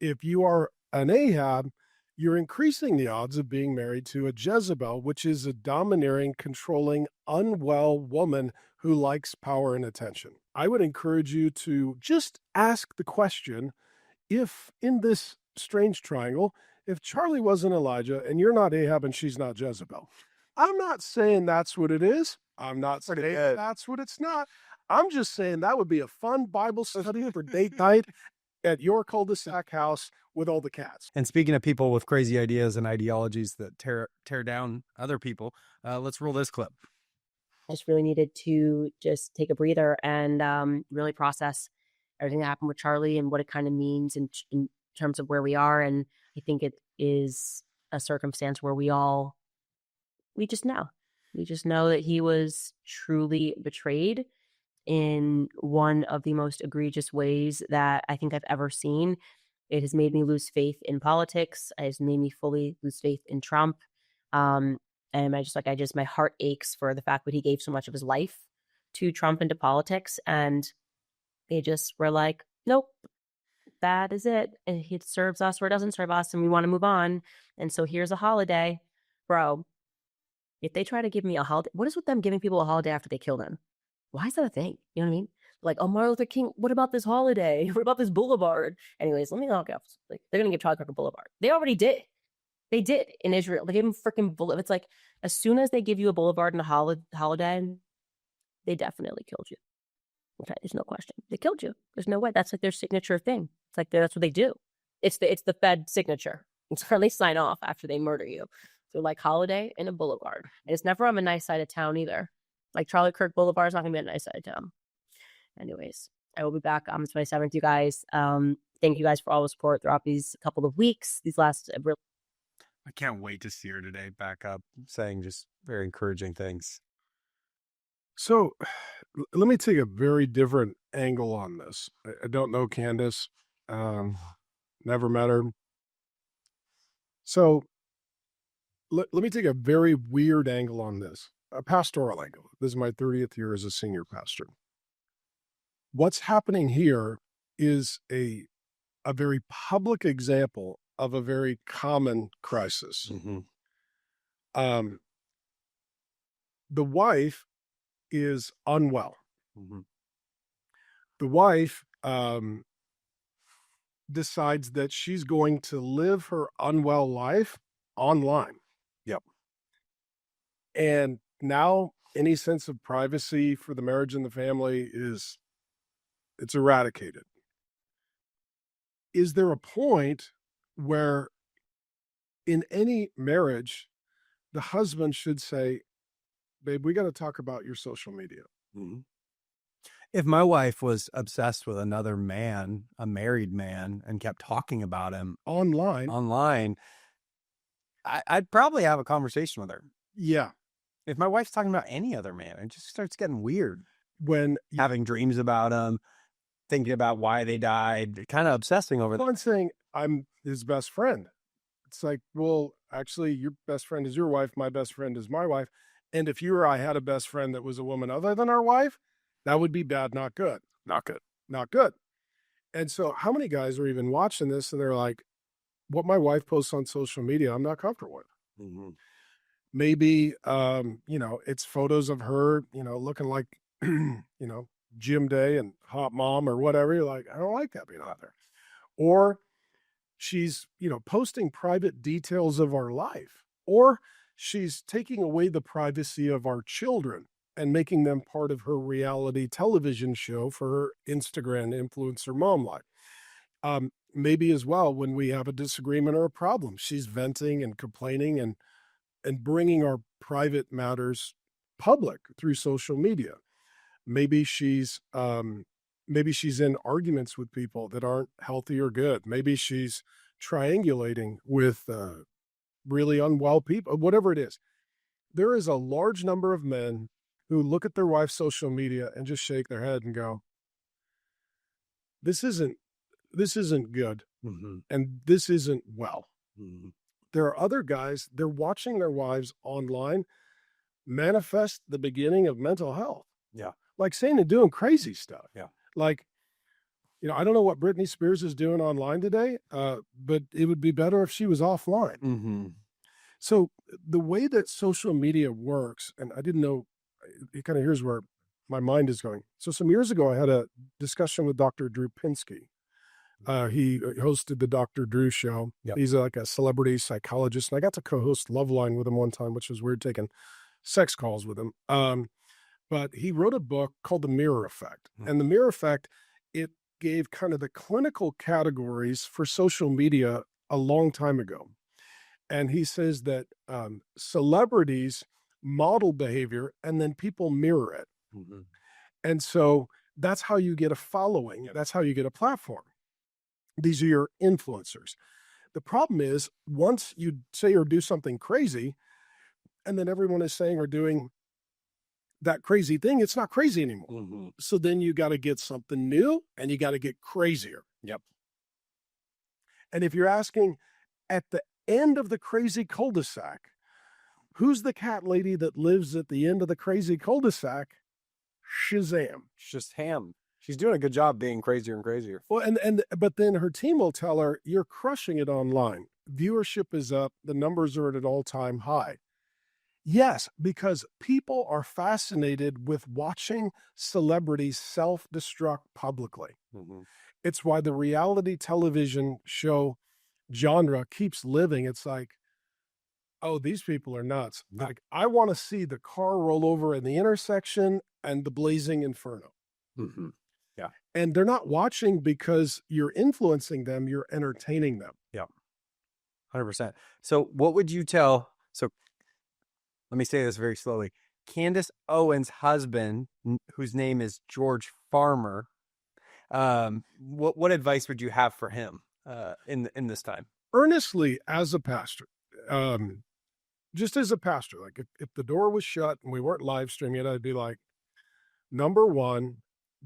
If you are an Ahab, you're increasing the odds of being married to a Jezebel, which is a domineering, controlling, unwell woman who likes power and attention. I would encourage you to just ask the question, if in this strange triangle, if Charlie wasn't Elijah and you're not Ahab and she's not Jezebel. I'm not saying that's what it is. I'm not saying that's what it's not. I'm just saying that would be a fun Bible study for date night at your cul-de-sac house with all the cats. And speaking of people with crazy ideas and ideologies that tear down other people, let's roll this clip. I just really needed to just take a breather and really process everything that happened with Charlie and what it kind of means in terms of where we are. And I think it is a circumstance where we just know. We just know that he was truly betrayed in one of the most egregious ways that I think I've ever seen. It has made me lose faith in politics. It has made me fully lose faith in Trump. And my heart aches for the fact that he gave so much of his life to Trump and to politics. And they just were like, nope, that is it. And it serves us or it doesn't serve us. And we want to move on. And so here's a holiday. Bro, if they try to give me a holiday, what is with them giving people a holiday after they kill them? Why is that a thing? You know what I mean? Like, oh, Martin Luther King, what about this holiday? What about this boulevard? Anyways, let me knock off. Like, they're going to give Charlie Kirk a boulevard. They already did. They did in Israel. They gave him freaking boulevard. It's like, as soon as they give you a boulevard and a holiday, they definitely killed you. Okay, there's no question. They killed you. There's no way. That's like their signature thing. It's like that's what they do. It's the Fed signature. It's where they sign off after they murder you. So like holiday and a boulevard. And it's never on a nice side of town either. Like Charlie Kirk Boulevard is not going to be a nice side of town. Anyways, I will be back on the 27th, you guys. Thank you guys for all the support throughout these couple of weeks. These last I can't wait to see her today back up saying just very encouraging things. So let me take a very different angle on this. I don't know Candace. Never met her. So let me take a very weird angle on this. A pastoral angle. This is my 30th year as a senior pastor. What's happening here is a very public example of a very common crisis. Mm-hmm. The wife is unwell. Mm-hmm. The wife decides that she's going to live her unwell life online. Yep. And now any sense of privacy for the marriage and the family it's eradicated. Is there a point where in any marriage, the husband should say, babe, we got to talk about your social media? Mm-hmm. If my wife was obsessed with another man, a married man, and kept talking about him online, I'd probably have a conversation with her. Yeah. If my wife's talking about any other man, it just starts getting weird. When having dreams about him, thinking about why they died, kind of obsessing over them. I'm saying I'm his best friend. It's like, well, actually, your best friend is your wife. My best friend is my wife. And if you or I had a best friend that was a woman other than our wife, that would be bad, not good. Not good. Not good. And so how many guys are even watching this and they're like, what my wife posts on social media, I'm not comfortable with. Mm-hmm. Maybe, it's photos of her, looking like, gym day and hot mom or whatever. You're like, I don't like that being out there. Or she's, posting private details of our life, or she's taking away the privacy of our children and making them part of her reality television show for her Instagram influencer mom life. Maybe as well, when we have a disagreement or a problem, she's venting and complaining and bringing our private matters public through social media. Maybe she's in arguments with people that aren't healthy or good. Maybe she's triangulating with really unwell people, whatever it is. There is a large number of men who look at their wife's social media and just shake their head and go, this isn't good. Mm-hmm. And this isn't well. Mm-hmm. There are other guys, they're watching their wives online manifest the beginning of mental health. Yeah. Like saying and doing crazy stuff. Yeah. Like, I don't know what Britney Spears is doing online today, but it would be better if she was offline. Mm-hmm. So the way that social media works, and I didn't know, it kind of here's where my mind is going. So some years ago, I had a discussion with Dr. Drew Pinsky. He hosted the Dr. Drew show. Yep. He's like a celebrity psychologist, and I got to co-host Loveline with him one time, which was weird, taking sex calls with him. But he wrote a book called The Mirror Effect. And The Mirror Effect, it gave kind of the clinical categories for social media a long time ago. And he says that celebrities model behavior and then people mirror it. Mm-hmm. And so that's how you get a following. That's how you get a platform. These are your influencers. The problem is once you say or do something crazy, and then everyone is saying or doing that crazy thing, it's not crazy anymore. Mm-hmm. So then you got to get something new and you got to get crazier. Yep. And if you're asking at the end of the crazy cul-de-sac, who's the cat lady that lives at the end of the crazy cul-de-sac? Shazam. Shazam. She's doing a good job being crazier and crazier. Well, but then her team will tell her, you're crushing it online. Viewership is up. The numbers are at an all-time high. Yes, because people are fascinated with watching celebrities self-destruct publicly. Mm-hmm. It's why the reality television show genre keeps living. It's like, oh, these people are nuts. Like, I want to see the car roll over in the intersection and the blazing inferno. Mm-hmm. Yeah. And they're not watching because you're influencing them, you're entertaining them. Yeah. 100%. So what would you tell, so let me say this very slowly. Candace Owens' husband, whose name is George Farmer, what advice would you have for him in this time? Earnestly, as a pastor, just as a pastor, like if the door was shut and we weren't live streaming it, I'd be like, number one,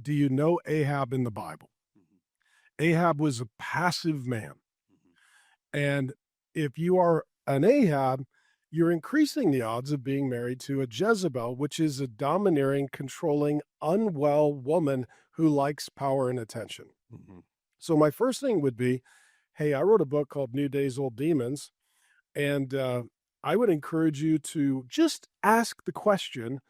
do you know Ahab in the Bible? Mm-hmm. Ahab was a passive man. Mm-hmm. And if you are an Ahab, you're increasing the odds of being married to a Jezebel, which is a domineering, controlling, unwell woman who likes power and attention. Mm-hmm. So my first thing would be, hey, I wrote a book called New Days, Old Demons, and I would encourage you to just ask the question,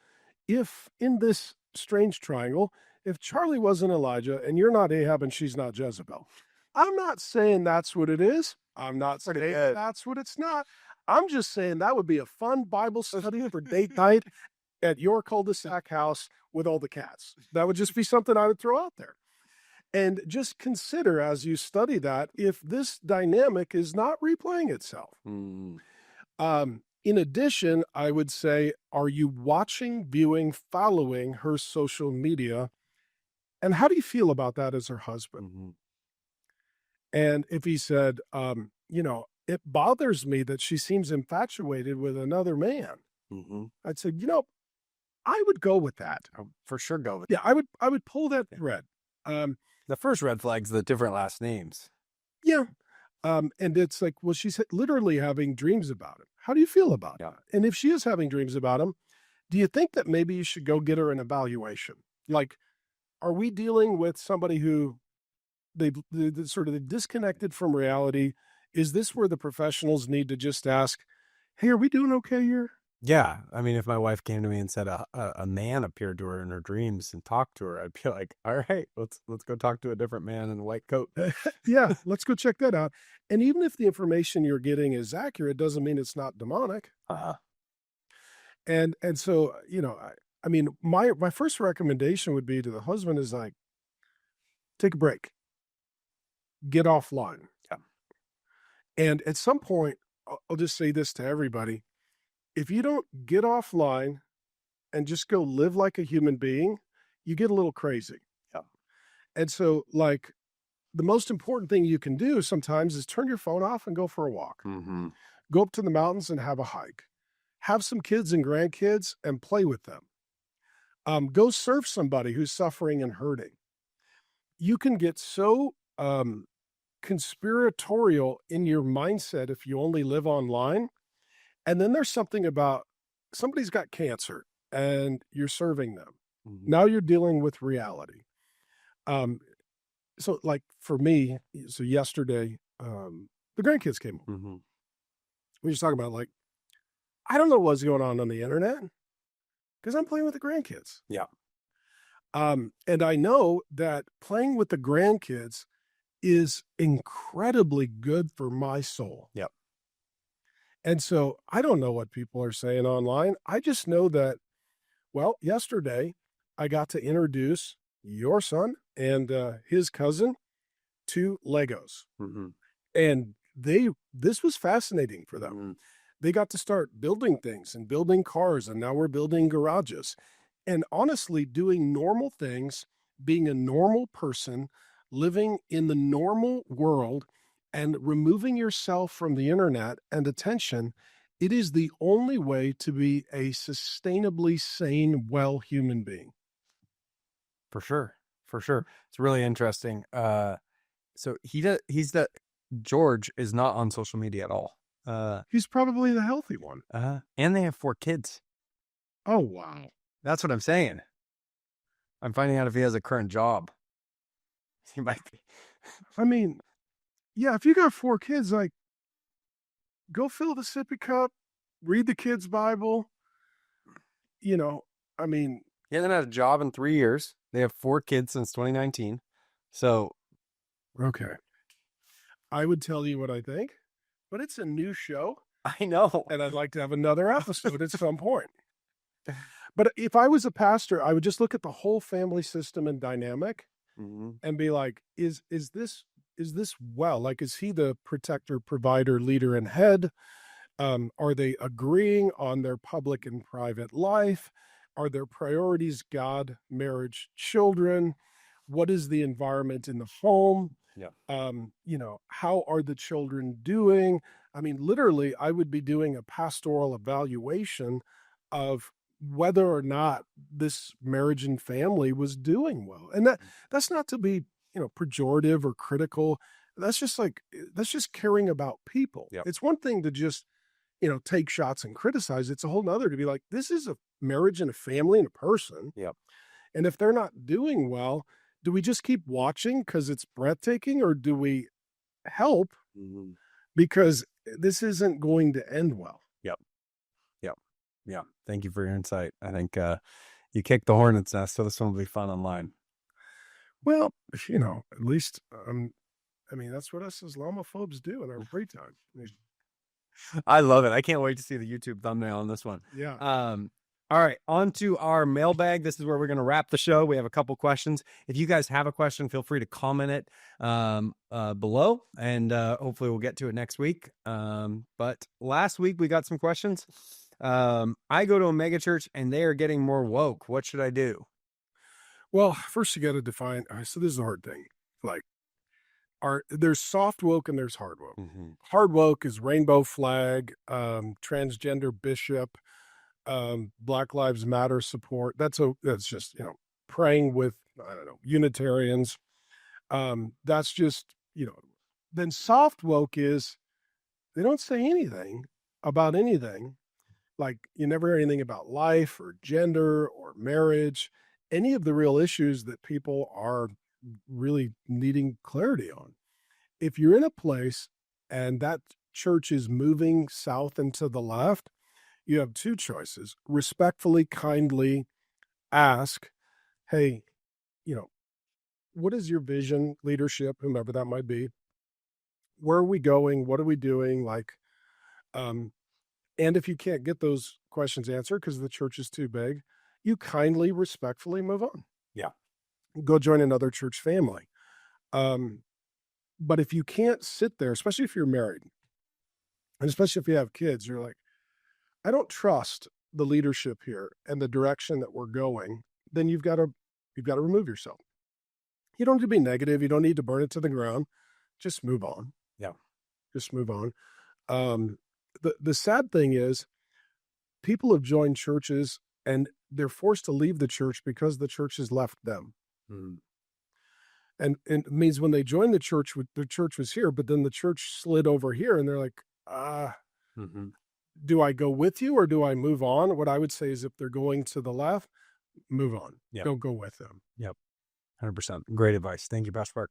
if in this strange triangle, if Charlie wasn't Elijah and you're not Ahab and she's not Jezebel. I'm not saying that's what it is. I'm not saying that's what it's not. I'm just saying that would be a fun Bible study for date night at your cul-de-sac house with all the cats. That would just be something I would throw out there. And just consider as you study that if this dynamic is not replaying itself. Mm. In addition, I would say, are you watching, viewing, following her social media? And how do you feel about that as her husband? Mm-hmm. And if he said, it bothers me that she seems infatuated with another man. Mm-hmm. I'd say, I would go with that. I would for sure go with that. Yeah, I would pull that thread. The first red flag's the different last names. Yeah. And it's like, well, she's literally having dreams about him. How do you feel about it? And if she is having dreams about him, do you think that maybe you should go get her an evaluation? Like, are we dealing with somebody who they sort of disconnected from reality? Is this where the professionals need to just ask, hey, are we doing okay here? Yeah. I mean, if my wife came to me and said a man appeared to her in her dreams and talked to her, I'd be like, all right, let's go talk to a different man in a white coat. Yeah, let's go check that out. And even if the information you're getting is accurate, doesn't mean it's not demonic. Uh-huh. And so, I mean, my first recommendation would be to the husband is like, take a break. Get offline. Yeah. And at some point, I'll just say this to everybody. If you don't get offline and just go live like a human being, you get a little crazy. Yeah. And so, like, the most important thing you can do sometimes is turn your phone off and go for a walk. Mm-hmm. Go up to the mountains and have a hike. Have some kids and grandkids and play with them. Go serve somebody who's suffering and hurting. You can get so conspiratorial in your mindset if you only live online. And then there's something about somebody's got cancer and you're serving them. Mm-hmm. Now you're dealing with reality. so like for me, so yesterday, the grandkids came over. Mm-hmm. We were just talking about like, I don't know what's going on the internet because I'm playing with the grandkids. Yeah. And I know that playing with the grandkids is incredibly good for my soul. Yep. And so I don't know what people are saying online. I just know that, well, yesterday I got to introduce your son and his cousin to Legos. Mm-hmm. And this was fascinating for them. Mm-hmm. They got to start building things and building cars, and now we're building garages. And honestly, doing normal things, being a normal person, living in the normal world, and removing yourself from the internet and attention, it is the only way to be a sustainably sane, well human being. For sure. For sure. It's really interesting. So George is not on social media at all. He's probably the healthy one. And they have 4 kids. Oh, wow. That's what I'm saying. I'm finding out if he has a current job. He might be. I mean, yeah, if you got 4 kids, like, go fill the sippy cup, read the kids' Bible. You know, I mean, He hasn't had a job in 3 years. They have 4 kids since 2019. So, okay. I would tell you what I think, but it's a new show, I know. and I'd like to have another episode at some point. But if I was a pastor, I would just look at the whole family system and dynamic Mm-hmm. and be like, is this well? Like, is he the protector, provider, leader, and head? Are they agreeing on their public and private life? Are their priorities God, marriage, children? What is the environment in the home? Yeah. You know, how are the children doing? I mean, literally, I would be doing a pastoral evaluation of whether or not this marriage and family was doing well. And that's not to be, you know, pejorative or critical. That's just caring about people. Yep. It's one thing to just, you know, take shots and criticize. It's a whole nother to be like, this is a marriage and a family and a person. Yep. And if they're not doing well, do we just keep watching because it's breathtaking, or do we help Mm-hmm. because this isn't going to end well? Yeah. Thank you for your insight. I think you kicked the hornet's nest, so this one will be fun online. Well, you know, at least, I mean, that's what us Islamophobes do in our free time. I love it. I can't wait to see the YouTube thumbnail on this one. Yeah. All right, on to our mailbag. This is where we're going to wrap the show. We have a couple questions. If you guys have a question, feel free to comment it below, and hopefully we'll get to it next week. But last week we got some questions. I go to a mega church and they are getting more woke. What should I do? Well, first you got to define. So this is a hard thing. Like, there's soft woke and there's hard woke. Mm-hmm. Hard woke is rainbow flag, transgender bishop, Black Lives Matter support. That's just, you know, praying with, I don't know, Unitarians. That's just, you know. Then soft woke is they don't say anything about anything. Like, you never hear anything about life or gender or marriage, any of the real issues that people are really needing clarity on. If you're in a place and that church is moving south and to the left, you have 2 choices. Respectfully, kindly ask, hey, you know, what is your vision, leadership, whomever that might be? Where are we going? What are we doing? Like, and if you can't get those questions answered because the church is too big, you kindly, respectfully move on. Yeah. Go join another church family. But if you can't sit there, especially if you're married, and especially if you have kids, you're like, I don't trust the leadership here and the direction that we're going, then you've got to remove yourself. You don't need to be negative. You don't need to burn it to the ground. Just move on. Yeah. Just move on. The sad thing is people have joined churches and they're forced to leave the church because the church has left them. Mm-hmm. And it means when they joined the church was here, but then the church slid over here and they're like, Mm-hmm. do I go with you or do I move on? What I would say is if they're going to the left, move on. Yep. Don't go with them. Yep. 100%. Great advice. Thank you, Pastor Park.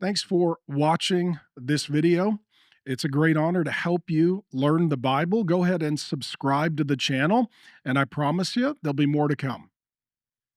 Thanks for watching this video. It's a great honor to help you learn the Bible. Go ahead and subscribe to the channel, and I promise you there'll be more to come.